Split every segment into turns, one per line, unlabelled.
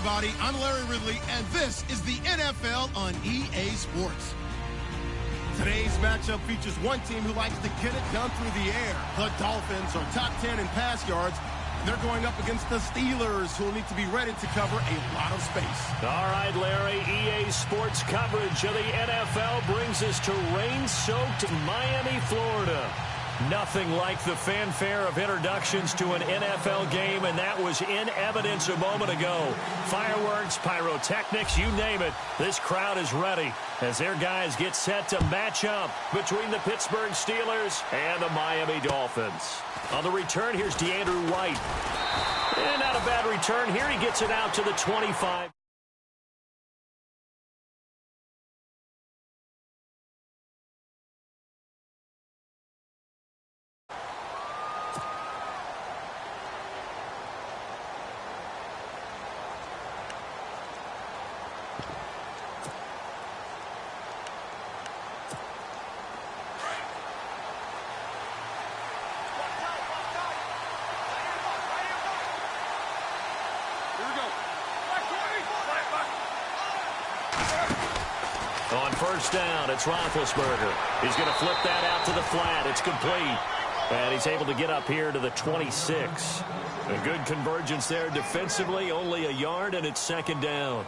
everybody. I'm Larry Ridley, and this is the NFL on EA Sports. Today's matchup features one team who likes to get it done through the air. The Dolphins are top 10 in pass yards. They're going up against the Steelers, who will need to be ready to cover a lot of space.
All right, Larry, EA Sports coverage of the NFL brings us to rain-soaked Miami, Florida. Nothing like the fanfare of introductions to an NFL game, and that was in evidence a moment ago. Fireworks, pyrotechnics, you name it. This crowd is ready as their guys get set to match up between the Pittsburgh Steelers and the Miami Dolphins. On the return, here's DeAndre White. And not a bad return here. He gets it out to the 25. On first down, it's Roethlisberger. He's going to flip that out to the flat. It's complete. And he's able to get up here to the 26. A good convergence there defensively, only a yard, and it's second down.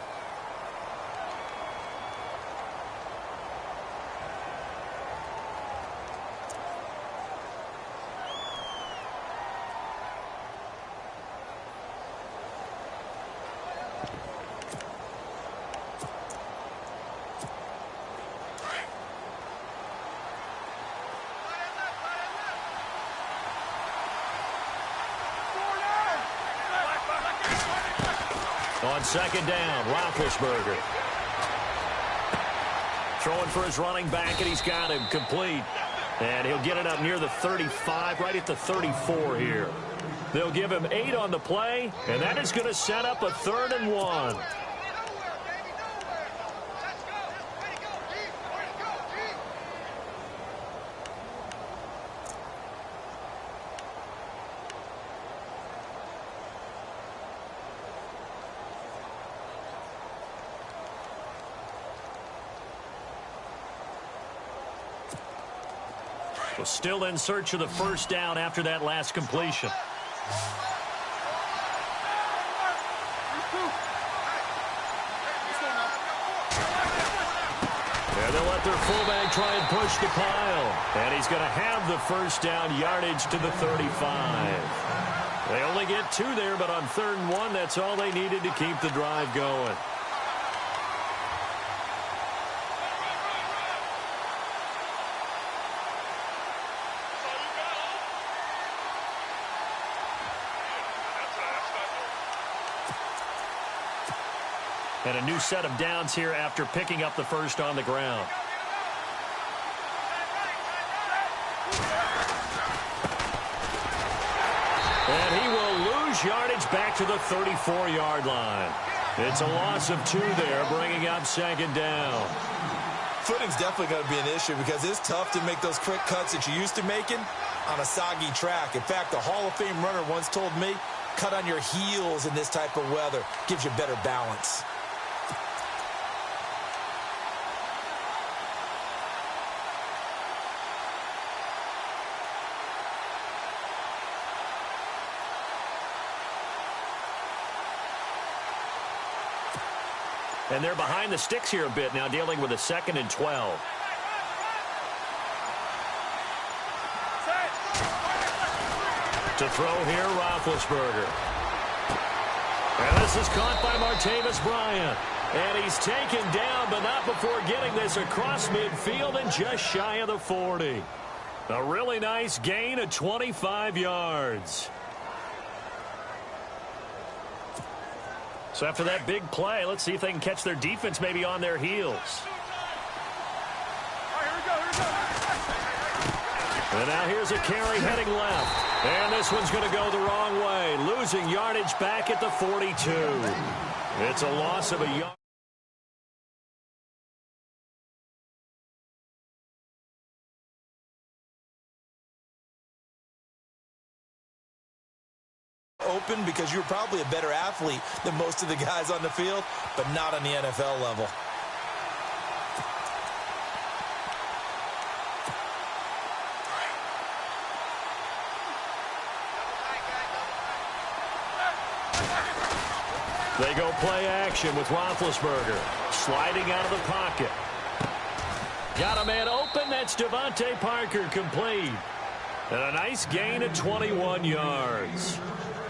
On second down, Roethlisberger. Throwing for his running back, and he's got him complete. And he'll get it up near the 35, right at the 34 here. They'll give him 8 on the play, and that is going to set up a 3rd and 1. Well, still in search of the first down after that last completion. And they'll let their fullback try and push the pile. And he's going to have the first down yardage to the 35. They only get 2 there, but on 3rd and 1, that's all they needed to keep the drive going. And a new set of downs here after picking up the first on the ground. And he will lose yardage back to the 34-yard line. It's a loss of 2 there, bringing up second down.
Footing's definitely going to be an issue because it's tough to make those quick cuts that you're used to making on a soggy track. In fact, the Hall of Fame runner once told me, cut on your heels in this type of weather. Gives you better balance.
And they're behind the sticks here a bit now, dealing with a 2nd and 12. To throw here, Roethlisberger. And this is caught by Martavis Bryant. And he's taken down, but not before getting this across midfield and just shy of the 40. A really nice gain of 25 yards. So after that big play, let's see if they can catch their defense maybe on their heels. And now here's a carry heading left. And this one's going to go the wrong way, losing yardage back at the 42. It's a loss of a yard.
open because you're probably a better athlete than most of the guys on the field, but not on the NFL level.
They go play action with Roethlisberger. Sliding out of the pocket. Got a man open. That's Devontae Parker, complete. And a nice gain of 21 yards.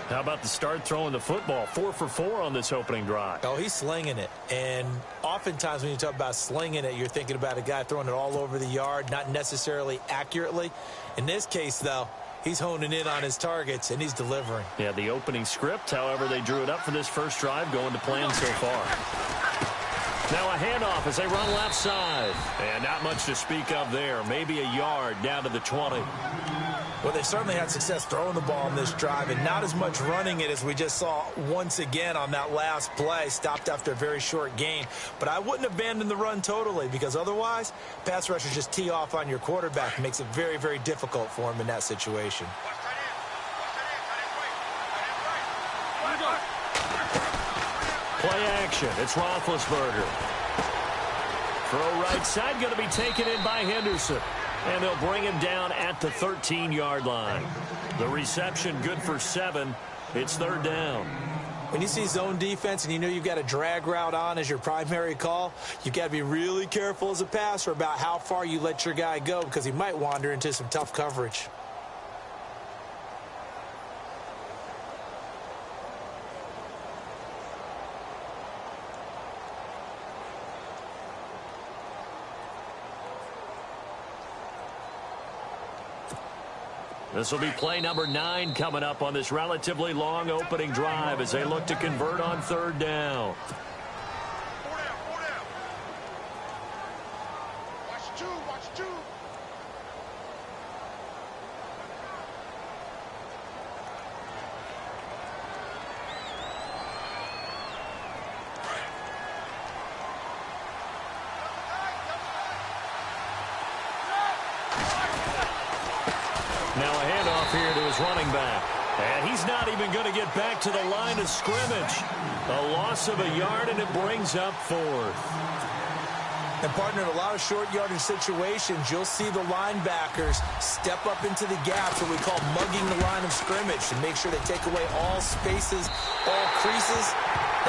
How about the start throwing the football? 4 for 4 on this opening drive.
Oh, he's slinging it. And oftentimes when you talk about slinging it, you're thinking about a guy throwing it all over the yard, not necessarily accurately. In this case, though, he's honing in on his targets, and he's delivering.
Yeah, the opening script, however, they drew it up for this first drive, going to plan so far. Now a handoff as they run left side. And not much to speak of there. Maybe a yard down to the 20.
Well, they certainly had success throwing the ball in this drive, and not as much running it as we just saw once again on that last play. Stopped after a very short gain. But I wouldn't abandon the run totally, because otherwise, pass rushers just tee off on your quarterback. It makes it very, very difficult for him in that situation.
Play action. It's Roethlisberger. Throw right side, going to be taken in by Henderson. And they'll bring him down at the 13-yard line. The reception good for 7. It's third down.
When you see zone defense and you know you've got a drag route on as your primary call, you've got to be really careful as a passer about how far you let your guy go, because he might wander into some tough coverage.
This will be play number 9 coming up on this relatively long opening drive as they look to convert on third down.
Watch two.
Now a handoff here to his running back. And he's not even going to get back to the line of scrimmage. A loss of a yard, and it brings up 4th.
And, partner, in a lot of short yardage situations, you'll see the linebackers step up into the gaps, what we call mugging the line of scrimmage, to make sure they take away all spaces, all creases.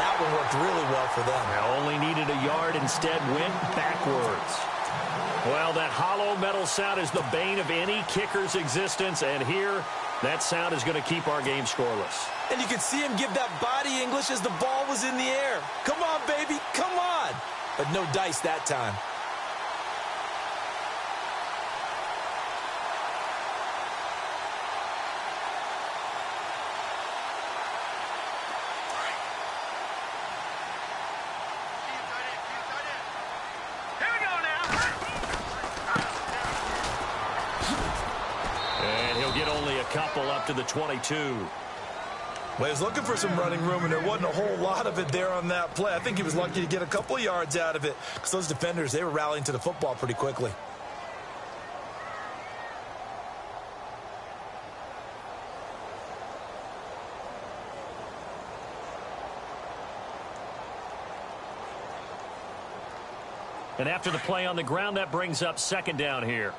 That one worked really well for them.
Now only needed a yard, instead went backwards. Well, that hollow metal sound is the bane of any kicker's existence, and here, that sound is going to keep our game scoreless.
And you could see him give that body English as the ball was in the air. Come on, baby, come on. But no dice that time.
Couple up to the 22.
Well, he was looking for some running room, and there wasn't a whole lot of it there on that play. I think he was lucky to get a couple yards out of it, because those defenders, they were rallying to the football pretty quickly.
And after the play on the ground, that brings up second down here.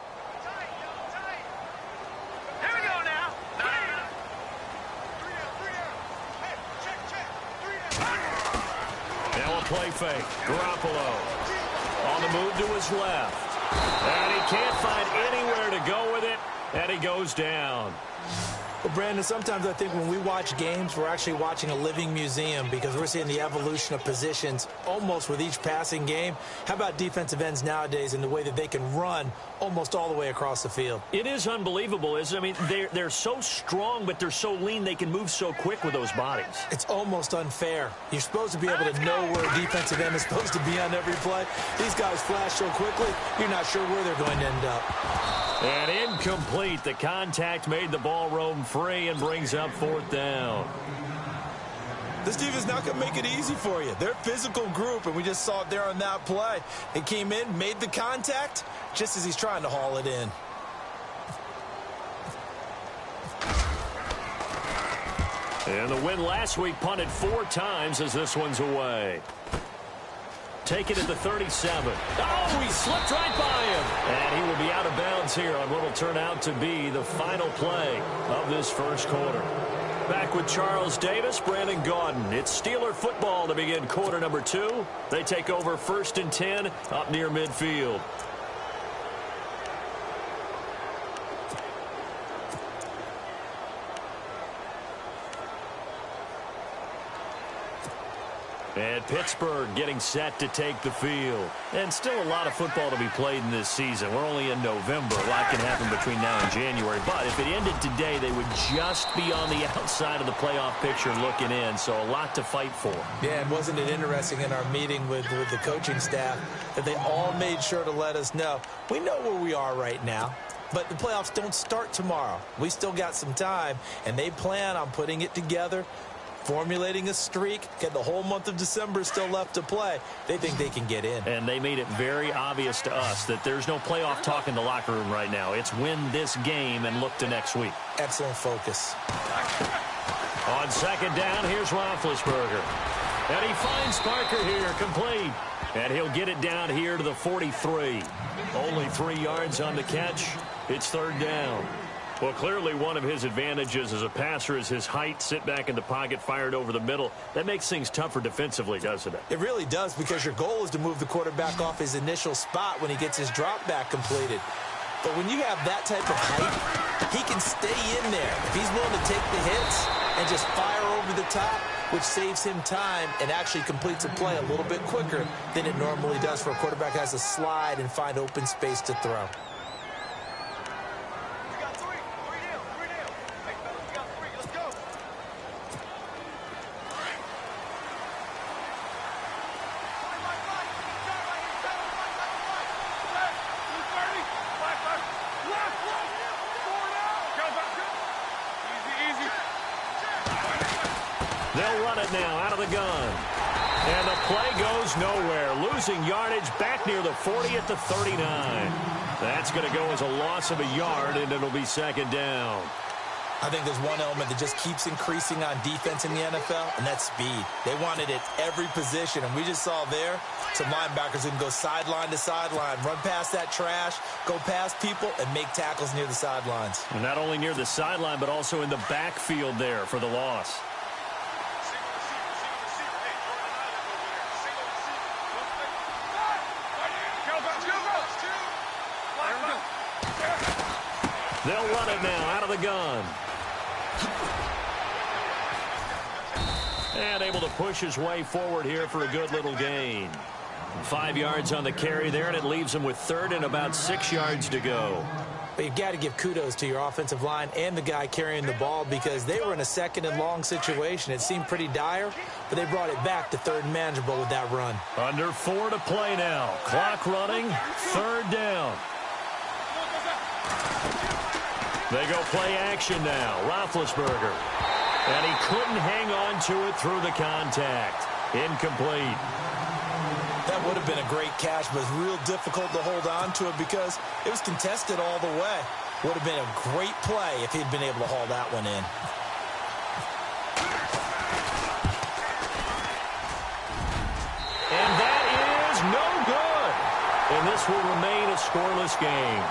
Play fake. Garoppolo on the move to his left. And he can't find anywhere to go with it, and he goes down.
Well, Brandon, sometimes I think when we watch games, we're actually watching a living museum, because we're seeing the evolution of positions almost with each passing game. How about defensive ends nowadays and the way that they can run almost all the way across the field?
It is unbelievable, isn't it? I mean, they're so strong, but they're so lean, they can move so quick with those bodies. It's
almost unfair. You're supposed to be able to know where a defensive end is supposed to be on every play. These guys flash so quickly, you're not sure where they're going to end up.
And incomplete. The contact made the ball roam free and brings up fourth down.
This team is not going to make it easy for you. They're a physical group, and we just saw it there on that play. They came in, made the contact, just as he's trying to haul it in.
And the win last week punted 4 times as this one's away. Take it at the 37. Oh, he slipped right by him. And he will be out of bounds here on what will turn out to be the final play of this first quarter. Back with Charles Davis, Brandon Gaudin. It's Steeler football to begin quarter number 2. They take over 1st and 10 up near midfield. And Pittsburgh getting set to take the field. And still a lot of football to be played in this season. We're only in November. A lot can happen between now and January. But if it ended today, they would just be on the outside of the playoff picture looking in. So a lot to fight for.
Yeah, and wasn't it interesting in our meeting with the coaching staff that they all made sure to let us know, we know where we are right now, but the playoffs don't start tomorrow. We still got some time, and they plan on putting it together, formulating a streak, get the whole month of December still left to play. They think they can get in. And
they made it very obvious to us that there's no playoff talk in the locker room right now. It's win this game and look to next week.
Excellent focus.
On 2nd down, here's Roethlisberger. And he finds Parker here, complete. And he'll get it down here to the 43. Only 3 yards on the catch. It's 3rd down. Well, clearly one of his advantages as a passer is his height. Sit back in the pocket, fired over the middle. That makes things tougher defensively, doesn't it?
It really does, because your goal is to move the quarterback off his initial spot when he gets his drop back completed. But when you have that type of height, he can stay in there. If he's willing to take the hits and just fire over the top, which saves him time and actually completes a play a little bit quicker than it normally does for a quarterback who has to slide and find open space to throw.
They'll run it now out of the gun. And the play goes nowhere. Losing yardage back near the 40 at the 39. That's going to go as a loss of a yard, and it'll be 2nd down.
I think there's one element that just keeps increasing on defense in the NFL, and that's speed. They want it at every position, and we just saw there some linebackers who can go sideline to sideline, run past that trash, go past people, and make tackles near the sidelines.
And not only near the sideline, but also in the backfield there for the loss. They'll run it now out of the gun. And able to push his way forward here for a good little gain. 5 yards on the carry there, and it leaves him with 3rd and about 6 yards to go.
But you've got to give kudos to your offensive line and the guy carrying the ball, because they were in a 2nd and long situation. It seemed pretty dire, but they brought it back to 3rd and manageable with that run.
Under 4 to play now. Clock running. 3rd down. They go play action now. Roethlisberger. And he couldn't hang on to it through the contact. Incomplete.
That would have been a great catch, but it's real difficult to hold on to it because it was contested all the way. Would have been a great play if he'd been able to haul that one in.
And that is no good. And this will remain a scoreless game.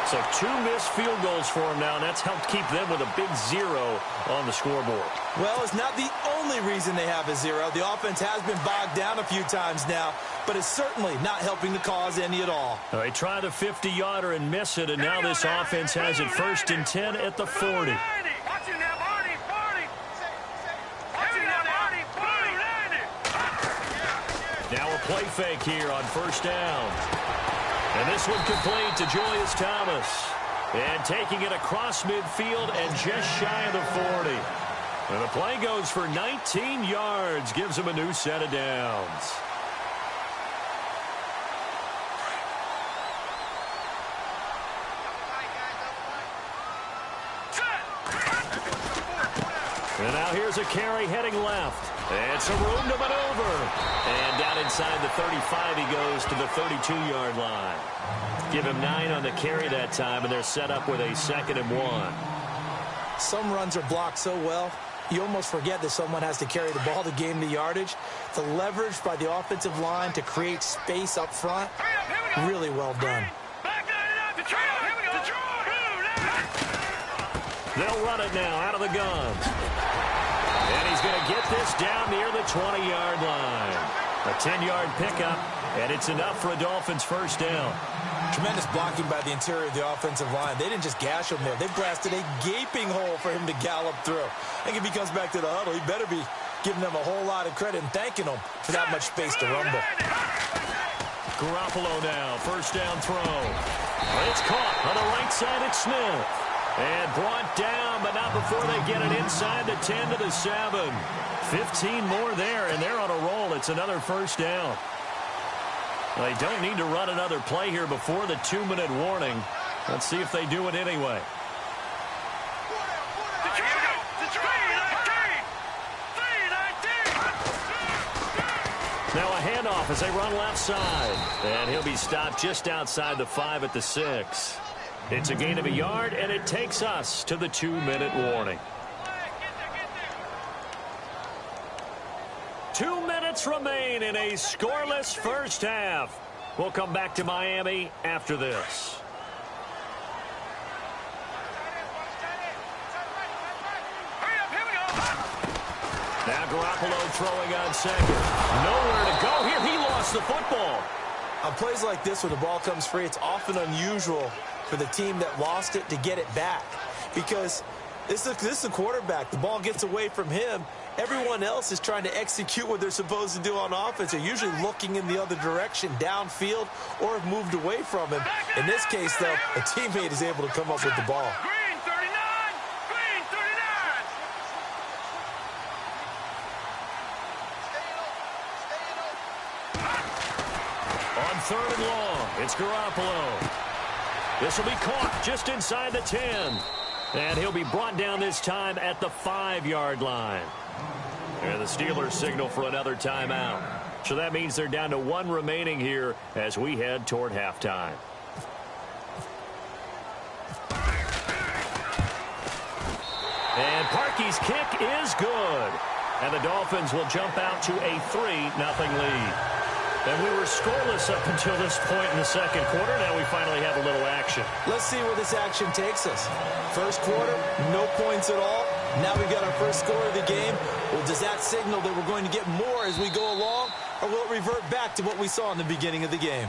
So 2 missed field goals for him now, and that's helped keep them with a big 0 on the scoreboard.
Well, it's not the only reason they have a 0. The offense has been bogged down a few times now, but it's certainly not helping the cause any at all.
They try the 50-yarder and miss it, and now this offense has it 1st and 10 at the 40. Now a play fake here on 1st down. And this one complete to Julius Thomas. And taking it across midfield and just shy of the 40. And the play goes for 19 yards. Gives him a new set of downs. And now here's a carry heading left. And some room to maneuver. And down inside the 35, he goes to the 32-yard line. Give him 9 on the carry that time, and they're set up with a 2nd and 1.
Some runs are blocked so well, you almost forget that someone has to carry the ball to gain the yardage. The leverage by the offensive line to create space up front, really well done.
They'll run it now out of the gun. And he's going to get this down near the 20-yard line. A 10-yard pickup, and it's enough for a Dolphins first down.
Tremendous blocking by the interior of the offensive line. They didn't just gash him there. They blasted a gaping hole for him to gallop through. I think if he comes back to the huddle, he better be giving them a whole lot of credit and thanking them for that much space to rumble.
Garoppolo now, first down throw. It's caught on the right side. It's Smith. And brought down, but not before they get it inside the 10 to the 7. 15 more there, and they're on a roll. It's another first down. They don't need to run another play here before the 2-minute warning. Let's see if they do it anyway. Now a handoff as they run left side. And he'll be stopped just outside the 5 at the 6. It's a gain of a yard, and it takes us to the 2-minute warning. 2 minutes remain in a scoreless first half. We'll come back to Miami after this. Now Garoppolo throwing on second. Nowhere to go here. He lost the football.
On plays like this where the ball comes free, it's often unusual for the team that lost it to get it back. Because this is the quarterback. The ball gets away from him. Everyone else is trying to execute what they're supposed to do on offense. They're usually looking in the other direction, downfield, or have moved away from him. In this case, though, a teammate is able to come up with the ball.
On third and long, it's Garoppolo. This will be caught just inside the 10. And he'll be brought down this time at the 5-yard line. And the Steelers signal for another timeout. So that means they're down to 1 remaining here as we head toward halftime. And Parkey's kick is good. And the Dolphins will jump out to a 3-0 lead. And we were scoreless up until this point in the second quarter. Now we finally have a little action.
Let's see where this action takes us. First quarter, no points at all. Now we've got our first score of the game. Well, does that signal that we're going to get more as we go along? Or will it revert back to what we saw in the beginning of the game?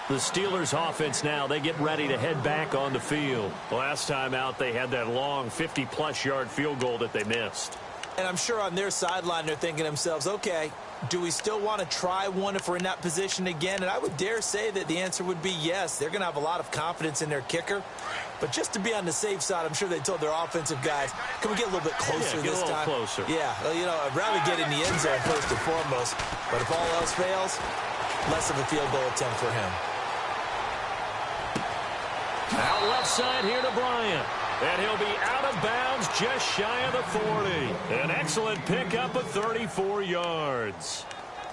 The Steelers offense now, they get ready to head back on the field. Last time out, they had that long 50-plus yard field goal that they missed.
And I'm sure on their sideline they're thinking to themselves, okay, do we still want to try one if we're in that position again? And I would dare say that the answer would be yes. They're going to have a lot of confidence in their kicker. But just to be on the safe side, I'm sure they told their offensive guys, can we get a little bit closer this time?
Closer.
Yeah, well, you know, I'd rather get in the end zone first and foremost. But if all else fails, less of a field goal attempt for him.
Out left side here to Bryant. And he'll be out of bounds just shy of the 40. An excellent pickup of 34 yards.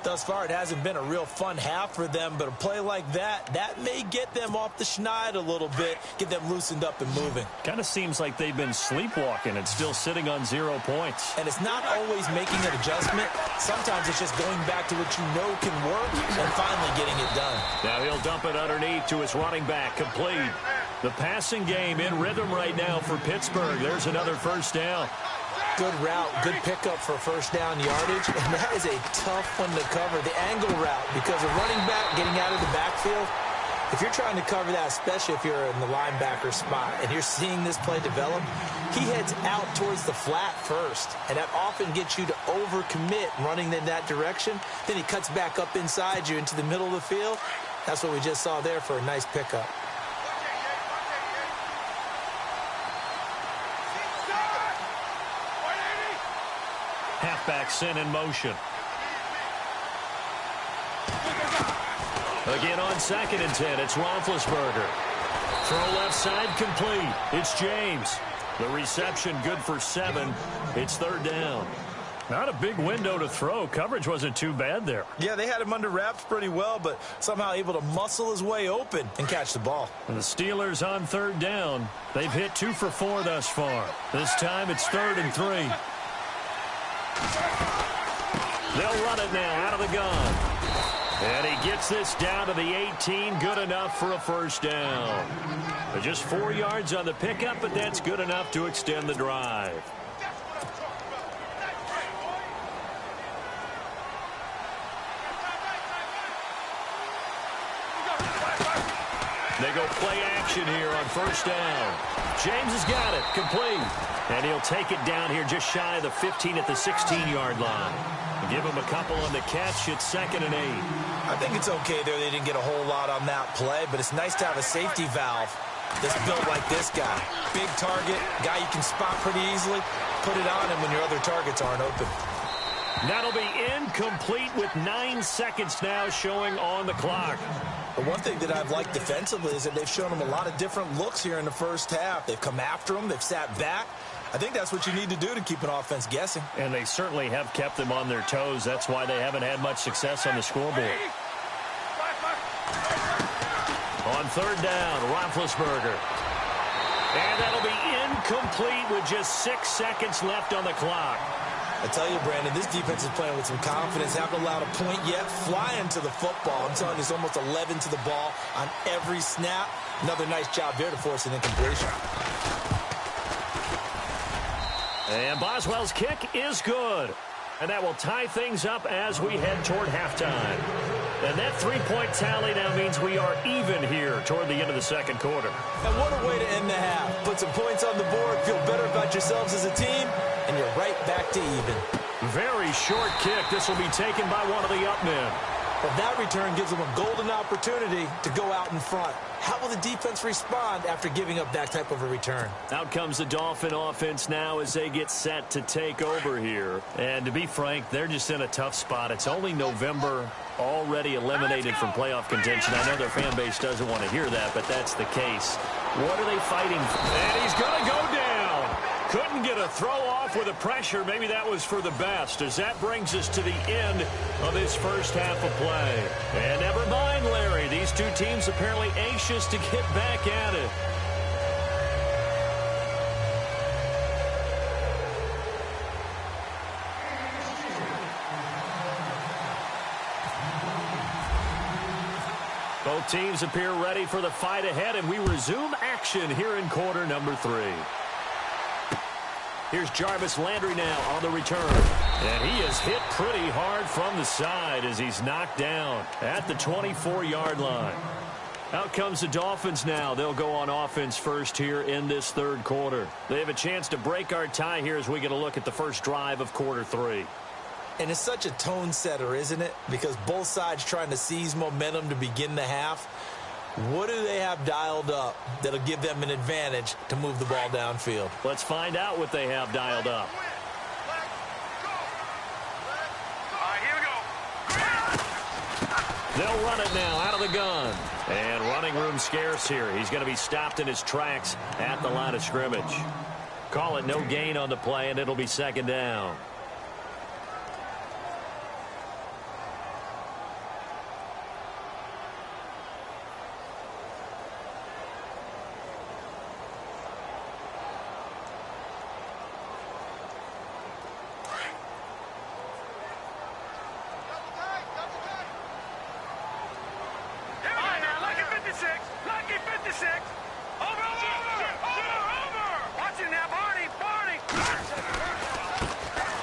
Thus far, it hasn't been a real fun half for them, but a play like that may get them off the schneid a little bit, get them loosened up and moving.
Kind of seems like they've been sleepwalking and still sitting on 0 points.
And it's not always making an adjustment. Sometimes it's just going back to what you know can work and finally getting it done.
Now he'll dump it underneath to his running back, complete. The passing game in rhythm right now for Pittsburgh. There's another first down.
Good route, good pickup for first down yardage, and that is a tough one to cover, the angle route, because a running back getting out of the backfield, if you're trying to cover that, especially if you're in the linebacker spot and you're seeing this play develop, he heads out towards the flat first, and that often gets you to overcommit running in that direction. Then he cuts back up inside you into the middle of the field. That's what we just saw there for a nice pickup.
Halfback sent in motion. Again on 2nd and 10, it's Roethlisberger. Throw left side complete. It's James. The reception good for 7. It's 3rd down. Not a big window to throw. Coverage wasn't too bad there.
Yeah, they had him under wraps pretty well, but somehow able to muscle his way open and catch the ball.
And the Steelers on 3rd down. They've hit 2 for 4 thus far. This time it's 3rd and 3. They'll run it now out of the gun. And he gets this down to the 18. Good enough for a first down. Just 4 yards on the pickup, but that's good enough to extend the drive. They go play action here on first down. James has got it. Complete. And he'll take it down here just shy of the 15 at the 16-yard line. Give him a couple on the catch. It's 2nd and 8.
I think it's okay there. They didn't get a whole lot on that play, but it's nice to have a safety valve that's built like this guy. Big target, guy you can spot pretty easily. Put it on him when your other targets aren't open.
That'll be incomplete with 9 seconds now showing on the clock.
But one thing that I've liked defensively is that they've shown him a lot of different looks here in the first half. They've come after him. They've sat back. I think that's what you need to do to keep an offense guessing.
And they certainly have kept them on their toes. That's why they haven't had much success on the scoreboard. On third down, Roethlisberger. And that'll be incomplete with just 6 seconds left on the clock.
I tell you, Brandon, this defense is playing with some confidence. Haven't allowed a point yet. Flying to the football. I'm telling you, it's almost 11 to the ball on every snap. Another nice job there to force an incompletion.
And Boswell's kick is good. And that will tie things up as we head toward halftime. And that three-point tally now means we are even here toward the end of the second quarter.
And what a way to end the half. Put some points on the board, feel better about yourselves as a team, and you're right back to even.
Very short kick. This will be taken by one of the up men.
But that return gives them a golden opportunity to go out in front. How will the defense respond after giving up that type of a return?
Out comes the Dolphin offense now as they get set to take over here. And to be frank, they're just in a tough spot. It's only November, already eliminated from playoff contention. I know their fan base doesn't want to hear that, but that's the case. What are they fighting for? And he's going to go down. Couldn't get a throw off with the pressure. Maybe that was for the best, as that brings us to the end of this first half of play. And never mind, Larry. These two teams apparently anxious to get back at it. Both teams appear ready for the fight ahead, and we resume action here in quarter number 3. Here's Jarvis Landry now on the return. And he is hit pretty hard from the side as he's knocked down at the 24-yard line. Out comes the Dolphins now. They'll go on offense first here in this third quarter. They have a chance to break our tie here as we get a look at the first drive of quarter 3.
And it's such a tone setter, isn't it? Because both sides trying to seize momentum to begin the half. What do they have dialed up that'll give them an advantage to move the ball downfield?
Let's find out what they have dialed up.
Here we go.
They'll run it now out of the gun. And running room scarce here. He's going to be stopped in his tracks at the line of scrimmage. Call it no gain on the play, and it'll be second down.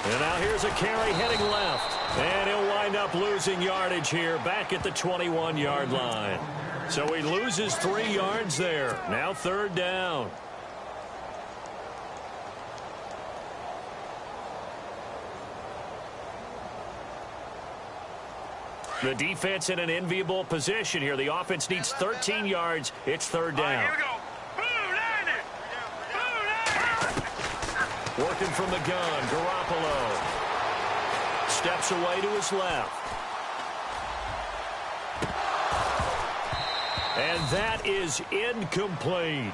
And now here's a carry heading left. And he'll wind up losing yardage here back at the 21-yard line. So he loses 3 yards there. Now third down. The defense in an enviable position here. The offense needs 13 yards. It's third down.
Here we go.
Working from the gun, Garoppolo. Steps away to his left. And that is incomplete.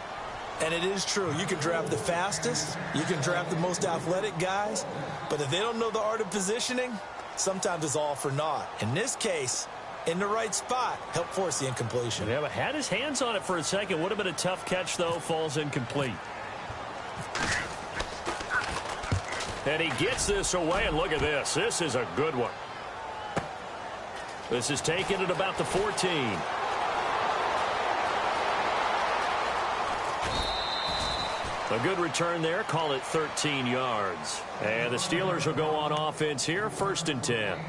And it is true. You can draft the fastest. You can draft the most athletic guys. But if they don't know the art of positioning, sometimes it's all for naught. In this case, in the right spot, help force the incompletion.
Yeah, but had his hands on it for a second. Would have been a tough catch, though. Falls incomplete. And he gets this away, and look at this. This is a good one. This is taken at about the 14. A good return there. Call it 13 yards. And the Steelers will go on offense here, 1st and 10.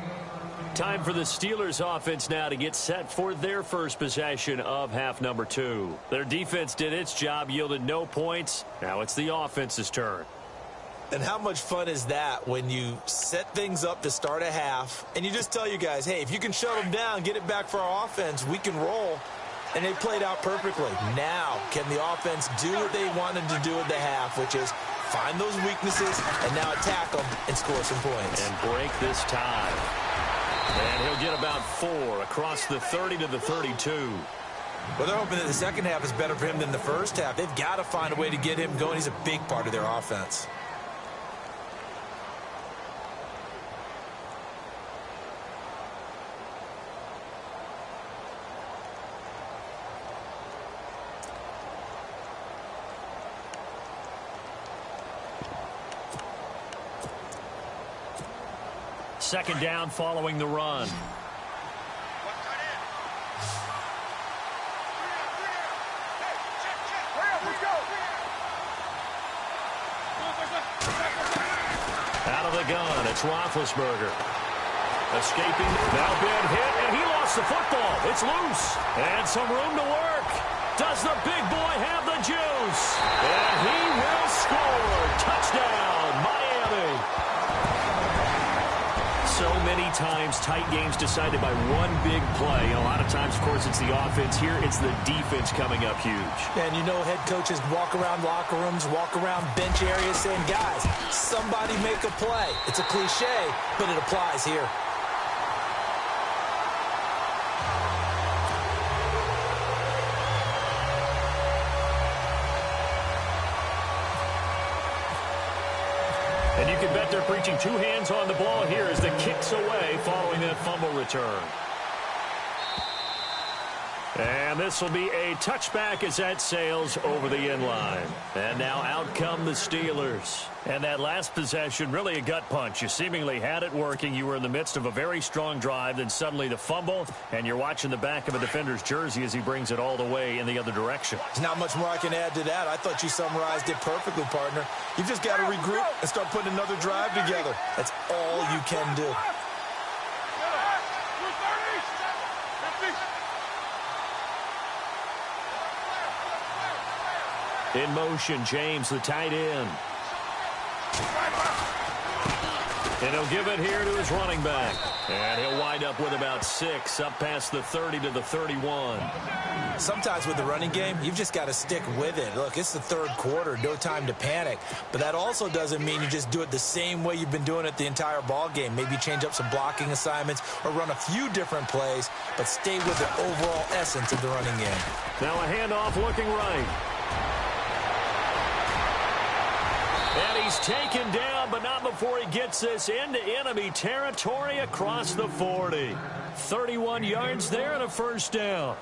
Time for the Steelers offense now to get set for their first possession of half number 2. Their defense did its job, yielded no points. Now it's the offense's turn.
And how much fun is that when you set things up to start a half and you just tell you guys, hey, if you can shut them down, get it back for our offense, we can roll. And they played out perfectly. Now, can the offense do what they wanted to do at the half, which is find those weaknesses and now attack them and score some points.
And break this tie. And he'll get about 4 across the 30 to the 32.
Well, they're hoping that the second half is better for him than the first half. They've got to find a way to get him going. He's a big part of their offense.
Second down following the run. Out of the gun, it's Roethlisberger. Escaping, now been hit, and he lost the football. It's loose, and some room to work. Does the big boy have the juice? And he will score. Touchdown, Miami. So many times, tight games decided by one big play. And a lot of times, of course, it's the offense. Here, it's the defense coming up huge.
And you know head coaches walk around locker rooms, walk around bench areas saying, guys, somebody make a play. It's a cliche, but it applies here.
And you can bet they're preaching 2 hands on the ball here as the kick's away following that fumble return. And this will be a touchback as that sails over the end line. And now out come the Steelers. And that last possession, really a gut punch. You seemingly had it working. You were in the midst of a very strong drive. Then suddenly the fumble, and you're watching the back of a defender's jersey as he brings it all the way in the other direction.
There's not much more I can add to that. I thought you summarized it perfectly, partner. You've just got to regroup and start putting another drive together. That's all you can do.
In motion, James, the tight end. And he'll give it here to his running back. And he'll wind up with about 6 up past the 30 to the 31.
Sometimes with the running game, you've just got to stick with it. Look, it's the third quarter, no time to panic. But that also doesn't mean you just do it the same way you've been doing it the entire ball game. Maybe change up some blocking assignments or run a few different plays, but stay with the overall essence of the running game.
Now a handoff looking right. And he's taken down, but not before he gets this into enemy territory across the 40. 31 yards there and a first down.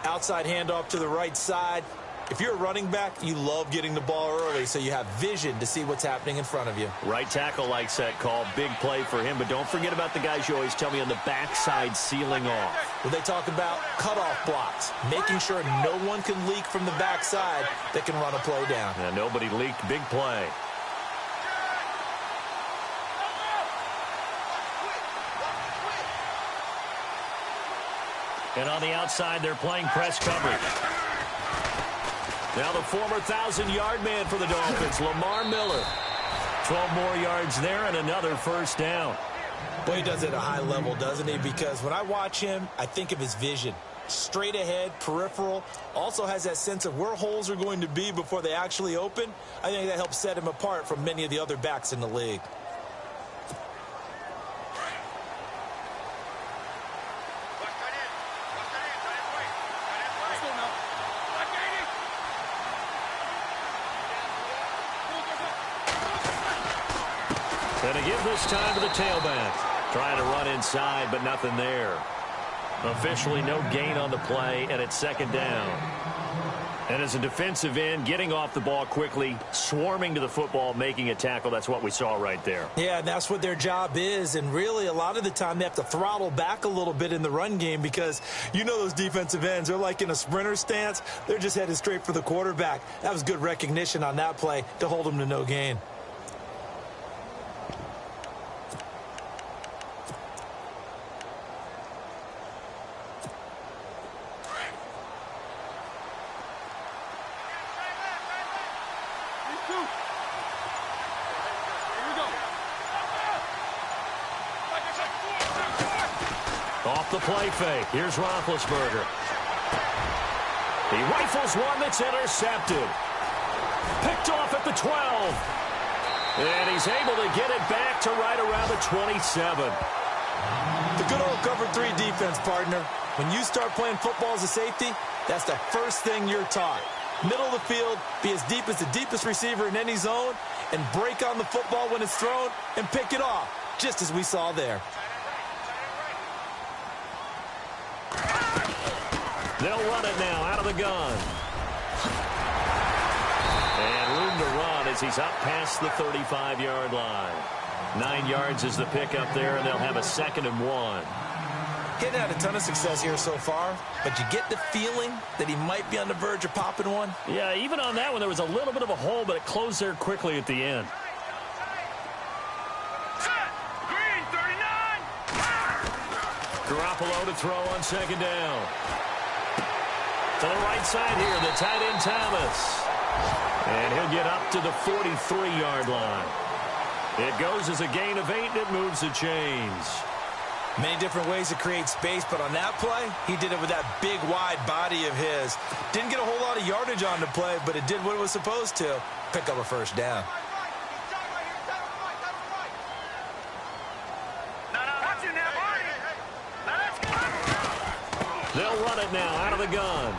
Outside handoff to the right side. If you're a running back, you love getting the ball early so you have vision to see what's happening in front of you.
Right tackle likes that call. Big play for him, but don't forget about the guys you always tell me on the backside sealing off.
Well, they talk about cutoff blocks, making sure no one can leak from the backside that can run a play down.
And nobody leaked. Big play. And on the outside, they're playing press coverage. Now the former 1,000-yard man for the Dolphins, Lamar Miller. 12 more yards there and another first down.
Boy, he does it at a high level, doesn't he? Because when I watch him, I think of his vision. Straight ahead, peripheral, also has that sense of where holes are going to be before they actually open. I think that helps set him apart from many of the other backs in the league.
And to give this time to the tailback. Trying to run inside, but nothing there. Officially no gain on the play, and it's second down. And as a defensive end, getting off the ball quickly, swarming to the football, making a tackle, that's what we saw right there.
Yeah, and that's what their job is. And really, a lot of the time, they have to throttle back a little bit in the run game because you know those defensive ends, they're like in a sprinter stance. They're just headed straight for the quarterback. That was good recognition on that play to hold them to no gain.
Off the play fake. Here's Roethlisberger. He rifles one that's intercepted. Picked off at the 12. And he's able to get it back to right around the 27.
The good old cover 3 defense, partner. When you start playing football as a safety, that's the first thing you're taught. Middle of the field, be as deep as the deepest receiver in any zone, and break on the football when it's thrown and pick it off, just as we saw there.
They'll run it now out of the gun. And room to run as he's up past the 35-yard line. 9 yards is the pickup there, and they'll have a 2nd and 1.
Getting had a ton of success here so far, but you get the feeling that he might be on the verge of popping one.
Yeah, even on that one, there was a little bit of a hole, but it closed there quickly at the end.
Green, 39.
Garoppolo to throw on 2nd down. To the right side here, the tight end Thomas. And he'll get up to the 43-yard line. It goes as a gain of 8, and it moves the chains.
Many different ways to create space, but on that play, he did it with that big, wide body of his. Didn't get a whole lot of yardage on the play, but it did what it was supposed to. Pick up a 1st down.
They'll run it now out of the gun.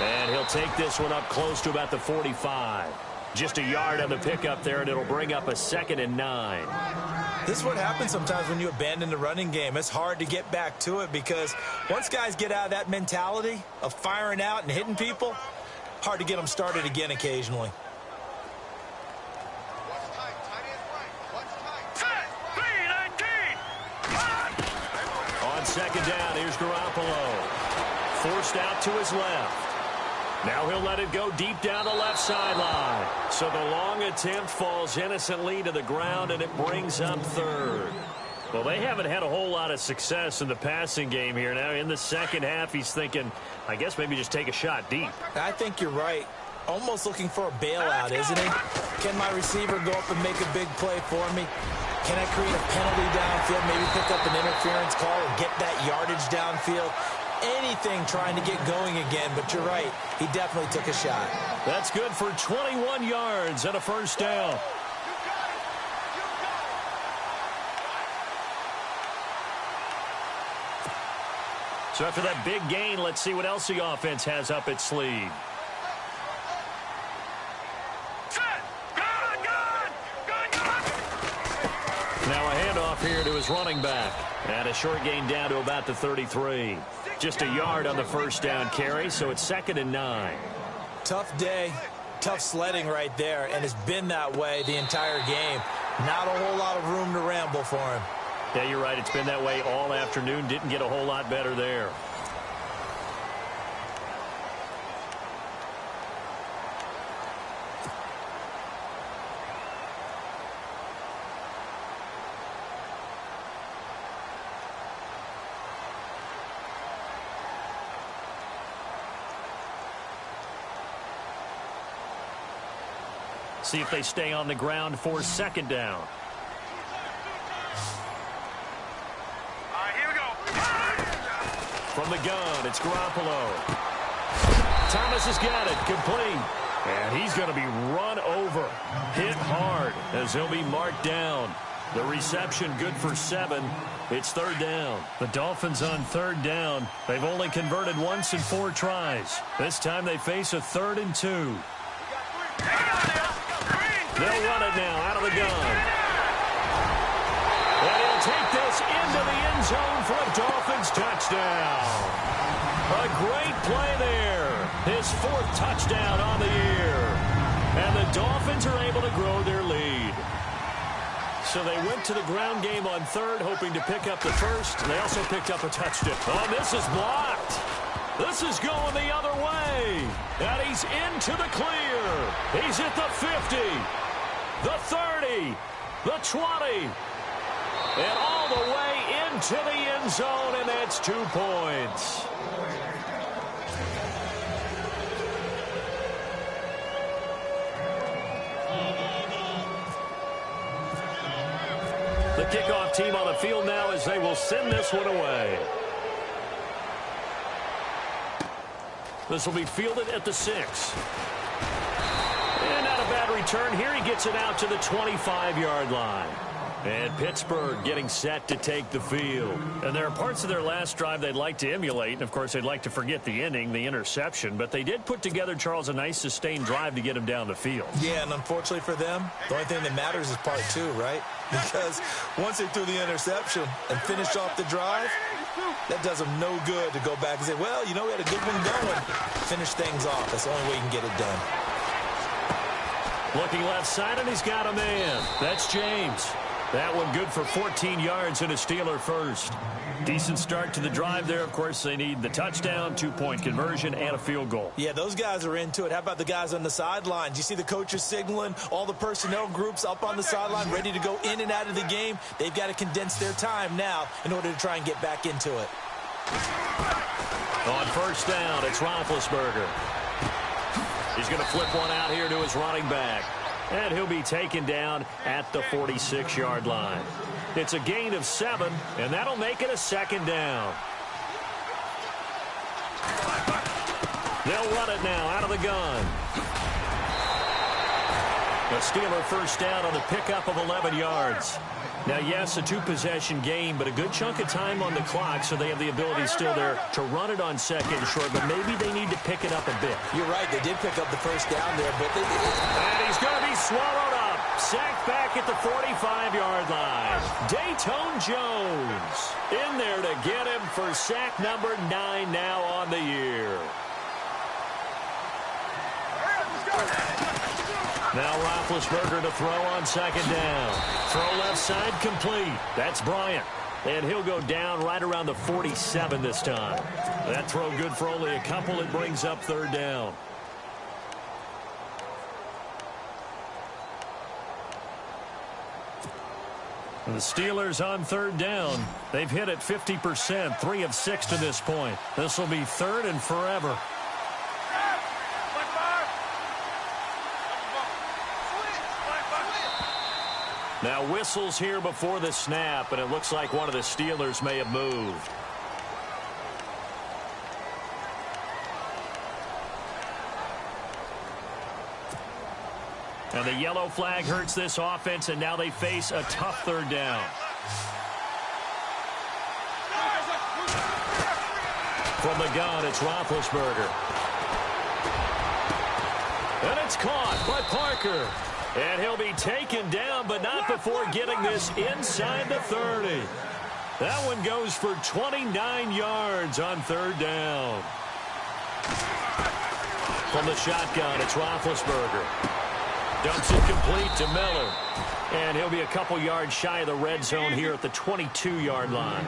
And he'll take this one up close to about the 45. Just a yard on the pickup there, and it'll bring up a 2nd and 9.
This is what happens sometimes when you abandon the running game. It's hard to get back to it because once guys get out of that mentality of firing out and hitting people, hard to get them started again occasionally.
On 2nd down, here's Garoppolo. Forced out to his left. Now he'll let it go deep down the left sideline. So the long attempt falls innocently to the ground, and it brings up 3rd. Well, they haven't had a whole lot of success in the passing game here. Now in the second half, he's thinking, I guess maybe just take a shot deep.
I think you're right. Almost looking for a bailout, isn't he? Can my receiver go up and make a big play for me? Can I create a penalty downfield, maybe pick up an interference call and get that yardage downfield? Anything trying to get going again, but you're right. He definitely took a shot.
That's good for 21 yards and a 1st down. So after that big gain, let's see what else the offense has up its sleeve. Now a handoff here to his running back. And a short gain down to about the 33. Just a yard on the 1st down carry, so it's 2nd and 9.
Tough day, tough sledding right there, and it's been that way the entire game. Not a whole lot of room to ramble for him.
Yeah, you're right. It's been that way all afternoon. Didn't get a whole lot better there. See if they stay on the ground for 2nd down.
Here we go.
From the gun, it's Garoppolo. Thomas has got it, complete. And he's going to be run over, hit hard, as he'll be marked down. The reception good for 7. It's 3rd down. The Dolphins on 3rd down. They've only converted once in 4 tries. This time they face a 3rd and 2. They'll run it now out of the gun. And he'll take this into the end zone for a Dolphins touchdown. A great play there. His 4th touchdown on the year. And the Dolphins are able to grow their lead. So they went to the ground game on 3rd, hoping to pick up the 1st. They also picked up a touchdown. Oh, this is blocked. This is going the other way. And he's into the clear. He's at the 50, the 30, the 20, and all the way into the end zone, and that's 2 points. The kickoff team on the field now as they will send this one away. This will be fielded at the 6. And not a bad return here. He gets it out to the 25-yard line. And Pittsburgh getting set to take the field. And there are parts of their last drive they'd like to emulate. And, of course, they'd like to forget the ending, the interception. But they did put together, Charles, a nice sustained drive to get him down the field.
Yeah, and unfortunately for them, the only thing that matters is part 2, right? Because once they threw the interception and finished off the drive, that does them no good to go back and say, well, you know, we had a good one going. Finish things off. That's the only way you can get it done.
Looking left side, and he's got a man. That's James. That one good for 14 yards and a Steeler first. Decent start to the drive there. Of course, they need the touchdown, 2-point conversion, and a field goal.
Yeah, those guys are into it. How about the guys on the sidelines? You see the coaches signaling, all the personnel groups up on the sideline ready to go in and out of the game. They've got to condense their time now in order to try and get back into it.
On 1st down, it's Roethlisberger. He's going to flip one out here to his running back. And he'll be taken down at the 46-yard line. It's a gain of 7, and that'll make it a 2nd down. They'll run it now out of the gun. A Steeler 1st down on the pickup of 11 yards. Now, yes, a 2-possession game, but a good chunk of time on the clock, so they have the ability still there to run it on 2nd and short, but maybe they need to pick it up a bit.
You're right. They did pick up the 1st down there, but they did.
And he's going to be swallowed up. Sacked back at the 45-yard line. Dayton Jones in there to get him for sack number 9 now on the year. Now Roethlisberger to throw on 2nd down. Throw left side complete. That's Bryant. And he'll go down right around the 47 this time. That throw good for only a couple. It brings up 3rd down. The Steelers on 3rd down. They've hit it 50%, 3 of 6 to this point. This will be 3rd and forever. Now whistles here before the snap, and it looks like one of the Steelers may have moved. And the yellow flag hurts this offense, and now they face a tough 3rd down. From the gun, it's Roethlisberger. And it's caught by Parker. And he'll be taken down, but not before getting this inside the 30. That one goes for 29 yards on 3rd down. From the shotgun, it's Roethlisberger. Dumps it complete to Miller. And he'll be a couple yards shy of the red zone here at the 22-yard line.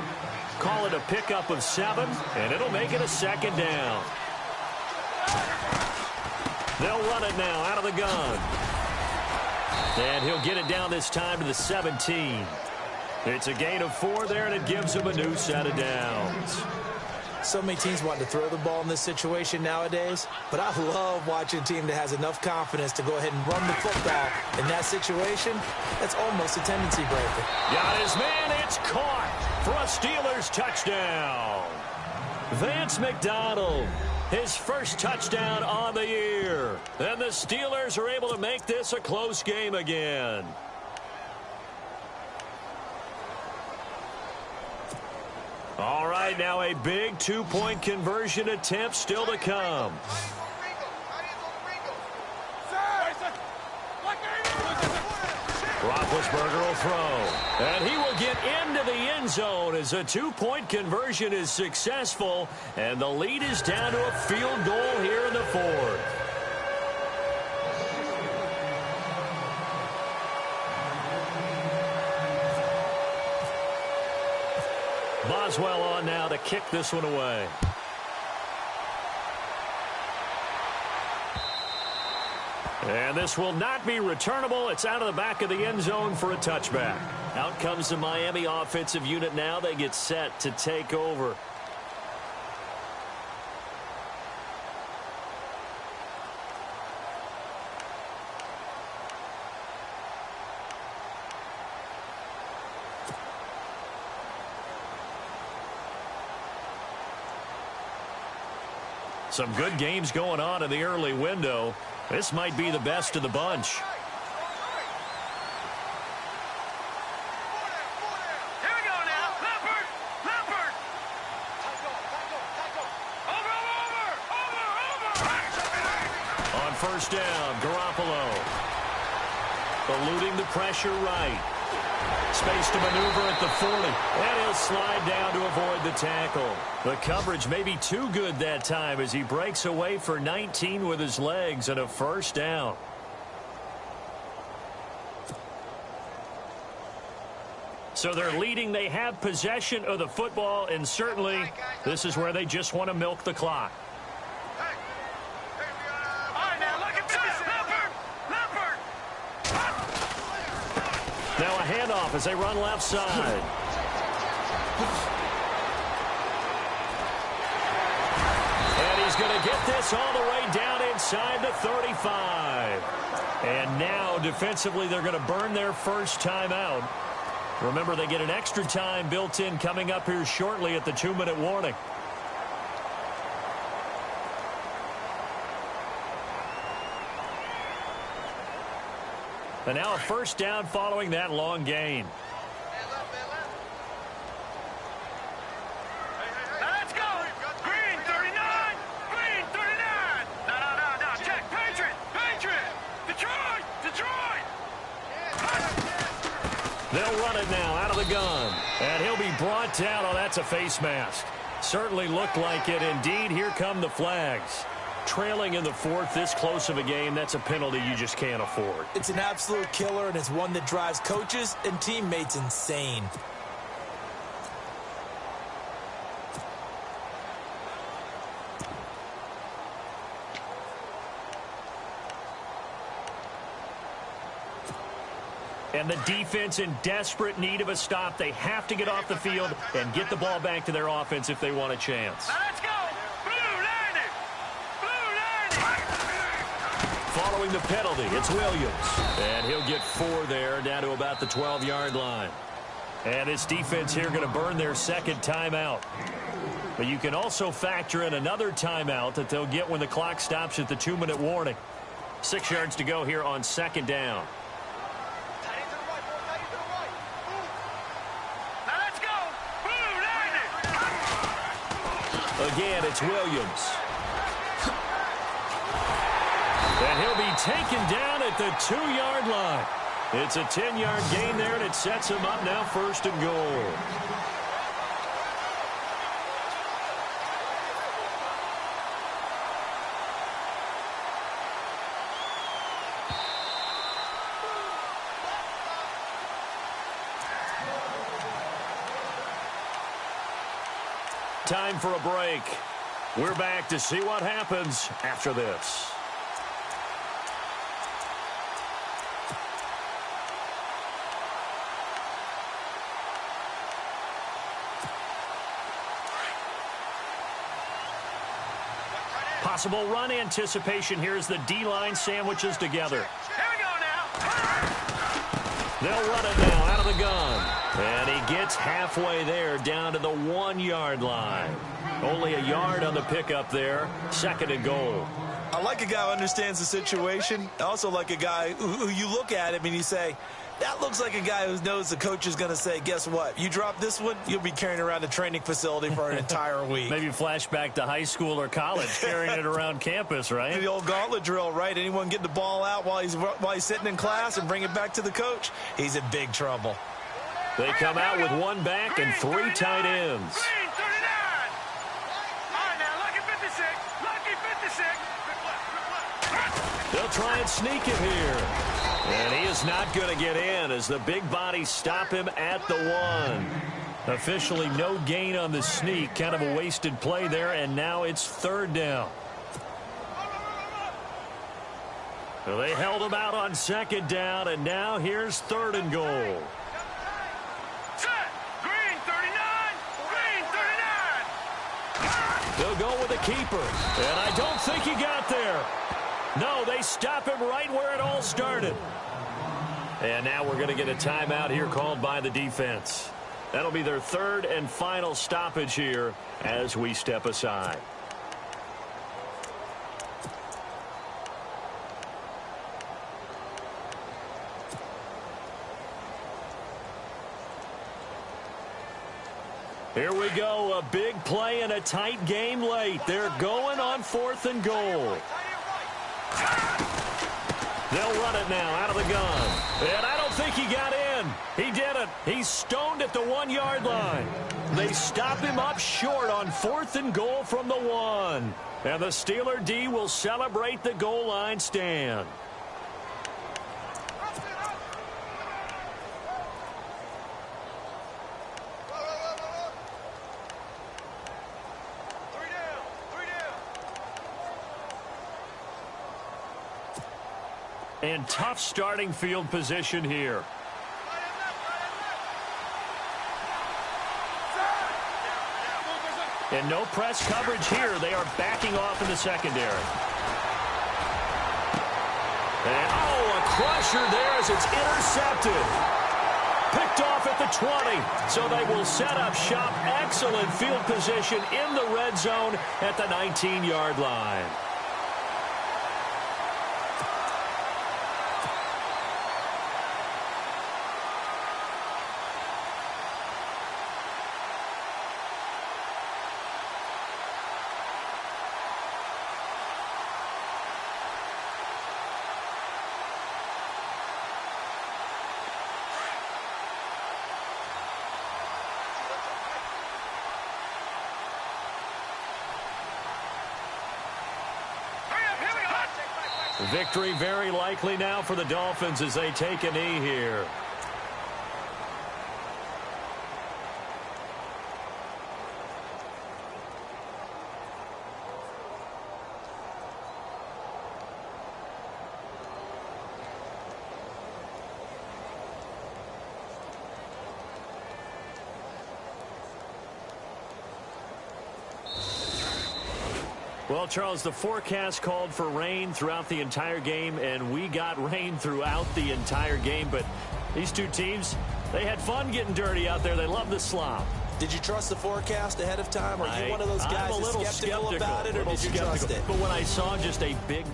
Call it a pickup of 7, and it'll make it a 2nd down. They'll run it now out of the gun. And he'll get it down this time to the 17. It's a gain of 4 there, and it gives him a new set of downs.
So many teams want to throw the ball in this situation nowadays, but I love watching a team that has enough confidence to go ahead and run the football. In that situation, that's almost a tendency breaker.
Got his man. It's caught for a Steelers touchdown. Vance McDonald, his first touchdown on the year. And the Steelers are able to make this a close game again. All right, now a big 2-point conversion attempt still to come. Roethlisberger will throw. And he will get into the end zone as a two-point conversion is successful. And the lead is down to a field goal here in the fourth. Boswell on now to kick this one away. And this will not be returnable. It's out of the back of the end zone for a touchback. Out comes the Miami offensive unit now. They get set to take over. Some good games going on in the early window. This might be the best of the bunch.
Here we go now. Leopard! Leopard! Over!
On first down, Garoppolo. Eluding the pressure right. Space to maneuver at the 40. And he'll slide down to avoid the tackle. The coverage may be too good that time as he breaks away for 19 with his legs and a first down. So they're leading. They have possession of the football, and certainly this is where they just want to milk the clock. Now a handoff as they run left side. And he's going to get this all the way down inside the 35. And now defensively they're going to burn their first timeout. Remember, they get an extra time built in coming up here shortly at the 2-minute warning. And now a first down following that long gain.
Now let's go! Green 39! Green 39! No. Check! Patriot! Detroit!
They'll run it now out of the gun. And he'll be brought down. Oh, that's a face mask. Certainly looked like it. Indeed, here come the flags. Trailing in the fourth, this close of a game, that's a penalty you just can't afford.
It's an absolute killer, and it's one that drives coaches and teammates insane.
And the defense in desperate need of a stop. They have to get off the field and get the ball back to their offense if they want a chance.
Now let's go!
Following the penalty, it's Williams. And he'll get 4 there, down to about the 12-yard line. And this defense here going to burn their second timeout. But you can also factor in another timeout that they'll get when the clock stops at the 2-minute warning. 6 yards to go here on second down.
Now let's go!
Again, it's Williams. And he'll be taken down at the 2-yard line. It's a 10-yard gain there, and it sets him up now first and goal. Time for a break. We're back to see what happens after this. Possible run anticipation here as the D-line sandwiches together.
Here we go now!
They'll run it now out of the gun. And he gets halfway there down to the 1-yard line. Only a yard on the pickup there. Second and goal.
I like a guy who understands the situation. I also like a guy who you look at him and you say, That looks like a guy who knows the coach is going to say, guess what? You drop this one, you'll be carrying around the training facility for an entire week.
Maybe flashback to high school or college, carrying it around campus, right?
The old gauntlet drill, right? Anyone get the ball out while he's sitting in class and bring it back to the coach? He's in big trouble.
They come out with one back and three tight ends.
Green, 39. All right, now, lucky 56. Lucky 56.
They'll try and sneak it here. And he is not going to get in as the big bodies stop him at the 1. Officially no gain on the sneak. Kind of a wasted play there, and now it's third down. Well, they held him out on second down, and now here's third and goal.
Set. Green, 39. Green, 39.
They'll go with the keeper, and I don't think he got there. No, they stop him right where it all started. And now we're going to get a timeout here called by the defense. That'll be their third and final stoppage here as we step aside. Here we go, a big play and a tight game late. They're going on 4th and goal. They'll run it now out of the gun. And I don't think he got in. He didn't. He's stoned at the 1-yard line. They stop him up short on 4th and goal from the 1. And the Steeler D will celebrate the goal line stand. And tough starting field position here. And no press coverage here. They are backing off in the secondary. And, a crusher there as it's intercepted. Picked off at the 20. So they will set up shop. Excellent field position in the red zone at the 19-yard line. Victory very likely now for the Dolphins as they take a knee here. Well, Charles, the forecast called for rain throughout the entire game, and we got rain throughout the entire game. But these two teams, they had fun getting dirty out there. They love the slop.
Did you trust the forecast ahead of time? Are you one of those guys
I'm a little
skeptical about it, or did you trust it?
But when I saw just a big